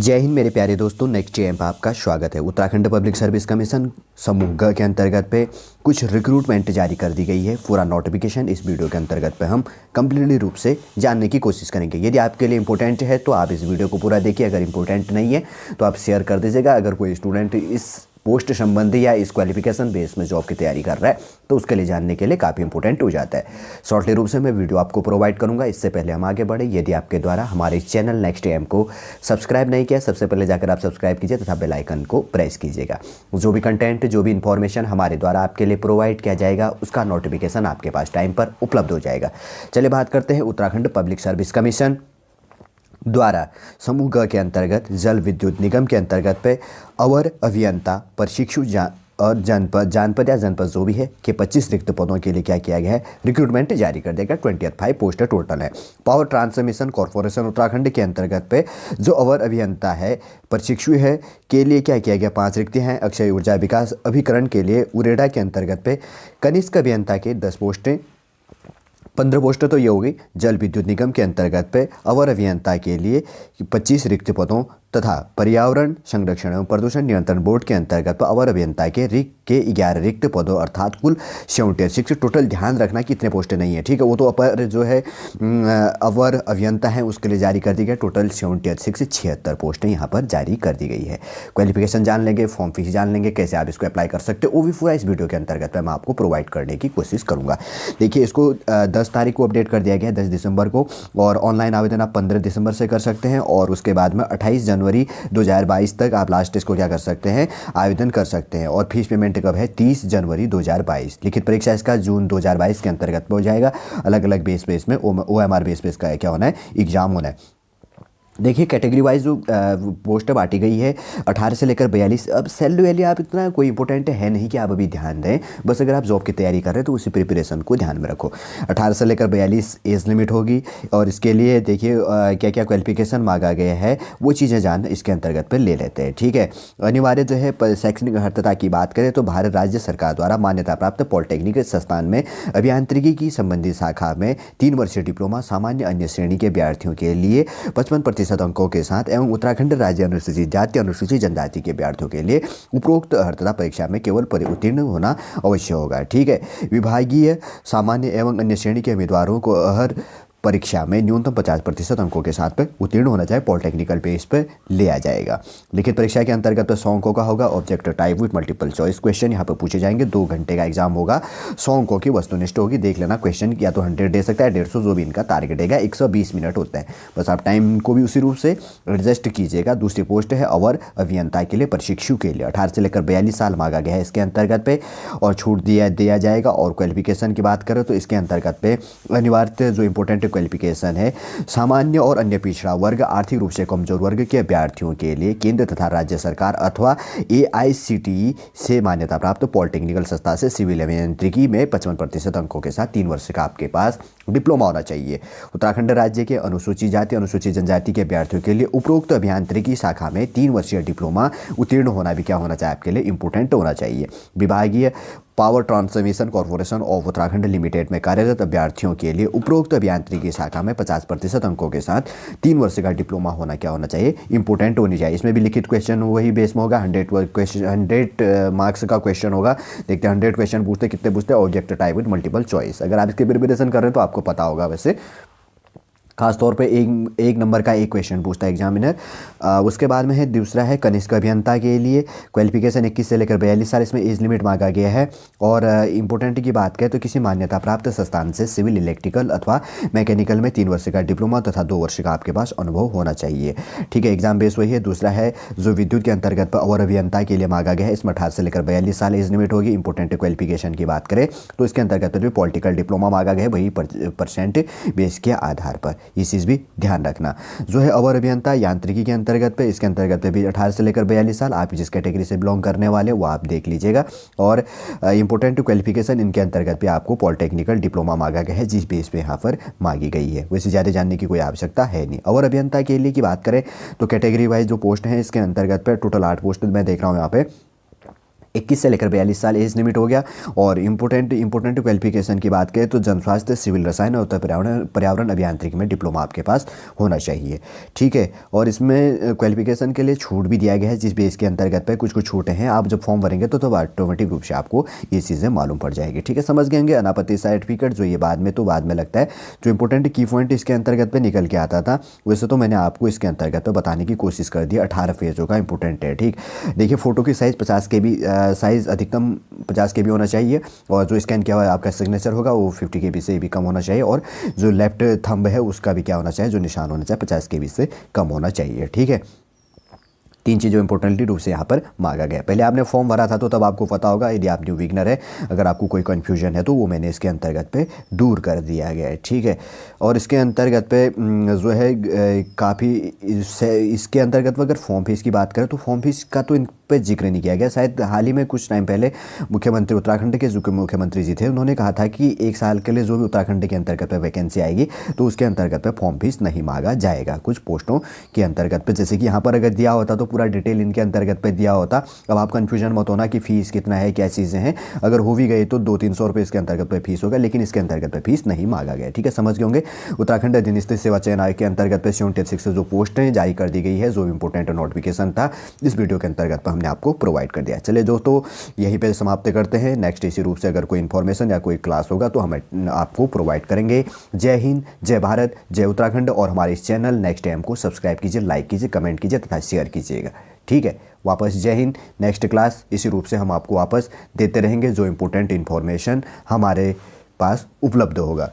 जय हिंद मेरे प्यारे दोस्तों। नेक्स्ट एम पर आपका स्वागत है। उत्तराखंड पब्लिक सर्विस कमीशन समूह ग के अंतर्गत पे कुछ रिक्रूटमेंट जारी कर दी गई है। पूरा नोटिफिकेशन इस वीडियो के अंतर्गत पे हम कंप्लीटली रूप से जानने की कोशिश करेंगे। यदि आपके लिए इंपॉर्टेंट है तो आप इस वीडियो को पूरा देखिए, अगर इंपॉर्टेंट नहीं है तो आप शेयर कर दीजिएगा। अगर कोई स्टूडेंट इस पोस्ट संबंधी या इस क्वालिफिकेशन बेस में जॉब की तैयारी कर रहा है तो उसके लिए जानने के लिए काफ़ी इंपॉर्टेंट हो जाता है। शॉर्टली रूप से मैं वीडियो आपको प्रोवाइड करूंगा। इससे पहले हम आगे बढ़े, यदि आपके द्वारा हमारे इस चैनल नेक्स्ट एम को सब्सक्राइब नहीं किया, सबसे पहले जाकर आप सब्सक्राइब कीजिए तथा बेल आइकन को प्रेस कीजिएगा। जो भी कंटेंट, जो भी इंफॉर्मेशन हमारे द्वारा आपके लिए प्रोवाइड किया जाएगा उसका नोटिफिकेशन आपके पास टाइम पर उपलब्ध हो जाएगा। चलिए बात करते हैं उत्तराखंड पब्लिक सर्विस कमीशन द्वारा समूह ग के अंतर्गत जल विद्युत निगम के अंतर्गत पे अवर अभियंता प्रशिक्षु और जनपद या जनपद जो भी है के 25 रिक्त पदों के लिए क्या किया गया है, रिक्रूटमेंट जारी कर देगा। 25 पोस्ट टोटल है। पावर ट्रांसमिशन कॉर्पोरेशन उत्तराखंड के अंतर्गत पे जो अवर अभियंता है प्रशिक्षु है के लिए क्या किया गया, 5 रिक्तियाँ हैं। अक्षय ऊर्जा विकास अभिकरण के लिए उरेडा के अंतर्गत पे कनिष्क अभियंता के 10 पोस्टें, 15 पोस्टें तो ये होगी। जल विद्युत निगम के अंतर्गत पे अवर अभियंता के लिए 25 रिक्त पदों तथा पर्यावरण संरक्षण एवं प्रदूषण नियंत्रण बोर्ड के अंतर्गत अवर अभियंता के 11 रिक्त पदों अर्थात कुल 76। टोटल ध्यान रखना कि इतने पोस्टें नहीं है, ठीक है। वो तो अपर जो है अवर अभियंता है उसके लिए जारी कर दी गई। टोटल 76 पोस्टें यहाँ पर जारी कर दी गई है। क्वालिफिकेशन जान लेंगे, फॉर्म फीस जान लेंगे, कैसे आप इसको अप्लाई कर सकते हो वो भी पूरा इस वीडियो के अंतर्गत मैं आपको प्रोवाइड करने की कोशिश करूँगा। देखिए, इसको 10 तारीख को अपडेट कर दिया गया है, 10 दिसंबर को, और ऑनलाइन आवेदन आप 15 दिसंबर से कर सकते हैं और उसके बाद में 28 जनवरी 2022 तक आप लास्ट इसको क्या कर सकते हैं, आवेदन कर सकते हैं। और फीस पेमेंट कब है, 30 जनवरी 2022। लिखित परीक्षा इसका जून 2022 के अंतर्गत हो जाएगा। अलग अलग बेस में OMR बेस का क्या होना है, एग्जाम होना है। देखिए, कैटेगरी वाइज जो पोस्ट बांटी गई है 18 से लेकर 42। अब सैलरी वैली आप इतना कोई इंपॉर्टेंट है नहीं कि आप अभी ध्यान दें, बस अगर आप जॉब की तैयारी कर रहे हैं तो उसी प्रिपरेशन को ध्यान में रखो। 18 से लेकर 42 एज लिमिट होगी और इसके लिए देखिए क्या क्या क्वालिफिकेशन मांगा गया है वो चीज़ें जान इसके अंतर्गत पर ले लेते हैं, ठीक है। अनिवार्य जो है शैक्षणिक अर्हता की बात करें तो भारत राज्य सरकार द्वारा मान्यता प्राप्त पॉलिटेक्निक संस्थान में अभियांत्रिकी की संबंधी शाखा में 3 वर्षीय डिप्लोमा सामान्य अन्य श्रेणी के अभ्यर्थियों के लिए 55% अंकों के साथ एवं उत्तराखंड राज्य अनुसूचित जाति अनुसूचित जनजाति के अभ्यर्थियों के लिए उपरोक्त अर्हता परीक्षा में केवल उत्तीर्ण होना अवश्य होगा, ठीक है। विभागीय सामान्य एवं अन्य श्रेणी के उम्मीदवारों को हर परीक्षा में न्यूनतम 50% अंकों के साथ पे उत्तीर्ण होना चाहिए। पॉलिटेक्निकल बेस पे लिया जाएगा। लिखित परीक्षा के अंतर्गत 100 अंकों का होगा। Objective type with multiple choice question यहाँ पे पूछे जाएंगे। 2 घंटे का एग्जाम होगा। 100 अंकों की वस्तुनिष्ठ होगी। देख लेना, क्वेश्चन या तो 100 दे सकता है, 150 जो भी इनका टारगेट है। 120 मिनट होता है, बस आप टाइम को भी उसी रूप से एडजस्ट कीजिएगा। दूसरी पोस्ट है अवर अभियंता के लिए प्रशिक्षु के लिए 18 से लेकर 42 साल मांगा गया है इसके अंतर्गत पे, और छूट दिया जाएगा। और क्वालिफिकेशन की बात करें तो इसके अंतर्गत पे अनिवार्य जो इंपॉर्टेंट क्वालिफिकेशन है, सामान्य और अन्य पिछड़ा वर्ग, आर्थिक रूप से कमजोर वर्ग के अभ्यर्थियों के लिए केंद्र तथा राज्य सरकार अथवा AICTE से मान्यता प्राप्त पॉलिटेक्निकल संस्था से सिविल अभियांत्रिकी में 55% अंकों के साथ 3 वर्ष का आपके पास डिप्लोमा होना चाहिए। उत्तराखंड राज्य के अनुसूचित जाति अनुसूचित जनजाति के अभ्यर्थियों के लिए उपरोक्त अभियांत्रिकी शाखा में 3 वर्षीय डिप्लोमा उत्तीर्ण होना भी क्या होना चाहिए, आपके लिए इंपॉर्टेंट होना चाहिए। विभागीय power transmission corporation of Uttarakhand limited में कार्यरत अभ्यर्थियों के लिए उपरोक्त अभियांत्रिकी शाखा में 50% अंकों के साथ 3 वर्ष का डिप्लोमा होना क्या होना चाहिए, इंपॉर्टेंट होनी चाहिए। इसमें भी लिखित क्वेश्चन वही बेस में होगा। 100 मार्क्स का क्वेश्चन होगा। देखते हैं 100 क्वेश्चन पूछते कितने पूछते हैं, objective type with multiple choice. अगर आप इसके प्रिपरेशन कर रहे हैं तो आपको पता होगा। वैसे खासतौर पे एक नंबर का एक क्वेश्चन पूछता है एग्जामिनर। उसके बाद में है दूसरा है कनिष्क अभियंता के लिए क्वालिफिकेशन 21 से लेकर 42 साल, इसमें एज लिमिट मांगा गया है। और इंपॉर्टेंट की बात करें तो किसी मान्यता प्राप्त संस्थान से सिविल इलेक्ट्रिकल अथवा मैकेनिकल में 3 वर्ष का डिप्लोमा तथा 2 वर्ष का आपके पास अनुभव होना चाहिए, ठीक है। एग्जाम बेस वही है। दूसरा है जो विद्युत के अंतर्गत पर अवर अभियंता के लिए मांगा गया है, इसमें 18 से लेकर 42 साल एज लिमिट होगी। इंपॉर्टेंट क्वालिफिकेशन की बात करें तो इसके अंतर्गत भी पॉलिटिकल डिप्लोमा मांगा गया है, वही परसेंट बेस के आधार पर। ये चीज़ भी ध्यान रखना। जो है अवर अभियंता यांत्रिकी के अंतर्गत पे, इसके अंतर्गत पे भी 18 से लेकर 42 साल, आप जिस कैटेगरी से बिलोंग करने वाले वो आप देख लीजिएगा। और इंपॉर्टेंट क्वालिफिकेशन इनके अंतर्गत पे आपको पॉलिटेक्निकल डिप्लोमा मांगा गया है, जिस बेस पे यहाँ पर मांगी गई है। वैसे ज़्यादा जानने की कोई आवश्यकता है नहीं। अवर अभियंता के लिए की बात करें तो कैटेगरी वाइज जो पोस्ट हैं इसके अंतर्गत पे टोटल 8 पोस्ट मैं देख रहा हूँ यहाँ पे। 21 से लेकर 42 साल एज लिमिट हो गया। और इंपॉर्टेंट क्वालिफिकेशन की बात करें तो जनस्वास्थ्य, सिविल रसायन और पर्यावरण अभियांत्रिकी में डिप्लोमा आपके पास होना चाहिए, ठीक है। और इसमें क्वालिफिकेशन के लिए छूट भी दिया गया है, जिस बेस के अंतर्गत पे कुछ कुछ छूटें हैं। आप जब फॉर्म भरेंगे तो ऑटोमेटिक रूप से आपको ये चीज़ें मालूम पड़ जाएगी, ठीक है। समझ गए होंगे। अनापत्ति सर्टिफिकेट जो ये बाद में लगता है, जो इंपॉर्टेंट की पॉइंट इसके अंतर्गत पे निकल के आता था, वैसे तो मैंने आपको इसके अंतर्गत पे बताने की कोशिश कर दी। 18 पेजों का इंपॉर्टेंट है, ठीक। देखिए फ़ोटो की साइज़ 50 KB साइज़ अधिकतम 50 KB होना चाहिए। और जो स्कैन किया हुआ आपका सिग्नेचर होगा वो 50 KB से भी कम होना चाहिए। और जो लेफ्ट थंब है उसका भी क्या होना चाहिए, जो निशान होना चाहिए 50 KB से कम होना चाहिए, ठीक है। 3 चीज़ों इंपॉर्टेंटली रूप से यहाँ पर मांगा गया। पहले आपने फॉर्म भरा था तो तब आपको पता होगा, यदि आप न्यू बिगनर है, अगर आपको कोई कन्फ्यूजन है तो वो मैंने इसके अंतर्गत पे दूर कर दिया गया है, ठीक है। और इसके अंतर्गत पे जो है काफ़ी इसके अंतर्गत अगर फॉर्म फीस की बात करें तो फॉर्म फीस का तो इन पे जिक्र नहीं किया गया। शायद हाल ही में कुछ टाइम पहले मुख्यमंत्री उत्तराखंड के जो मुख्यमंत्री जी थे, उन्होंने कहा था कि 1 साल के लिए जो भी उत्तराखंड के अंतर्गत पे वैकेंसी आएगी तो उसके अंतर्गत पे फॉर्म फीस नहीं मांगा जाएगा, कुछ पोस्टों के अंतर्गत पे। जैसे कि यहाँ पर अगर दिया होता तो पूरा डिटेल इनके अंतर्गत पे दिया होता। अब आप कन्फ्यूजन मत होना कि फ़ीस कितना है, क्या चीज़ें हैं। अगर हो भी गई तो 200-300 रुपये इसके अंतर्गत पे फीस होगा, लेकिन इसके अंतर्गत पे फीस नहीं मांगा गया, ठीक है। समझ गए होंगे। उत्तराखंड अधीनस्थ सेवा चयन आयोग के अंतर्गत पे 76 जो पोस्टें जारी कर दी गई है, जो इंपॉर्टेंट नोटिफिकेशन था, इस वीडियो के अंतर्गत पर हमने आपको प्रोवाइड कर दिया। चलिए दोस्तों, यहीं पे समाप्त करते हैं। नेक्स्ट इसी रूप से अगर कोई इन्फॉर्मेशन या कोई क्लास होगा तो हम आपको प्रोवाइड करेंगे। जय हिंद, जय भारत, जय उत्तराखंड। और हमारे इस चैनल नेक्स्ट टाइम को सब्सक्राइब कीजिए, लाइक कीजिए, कमेंट कीजिए तथा शेयर कीजिएगा, ठीक है। वापस जय हिंद। नेक्स्ट क्लास इसी रूप से हम आपको वापस देते रहेंगे, जो इंपॉर्टेंट इन्फॉर्मेशन हमारे पास उपलब्ध होगा।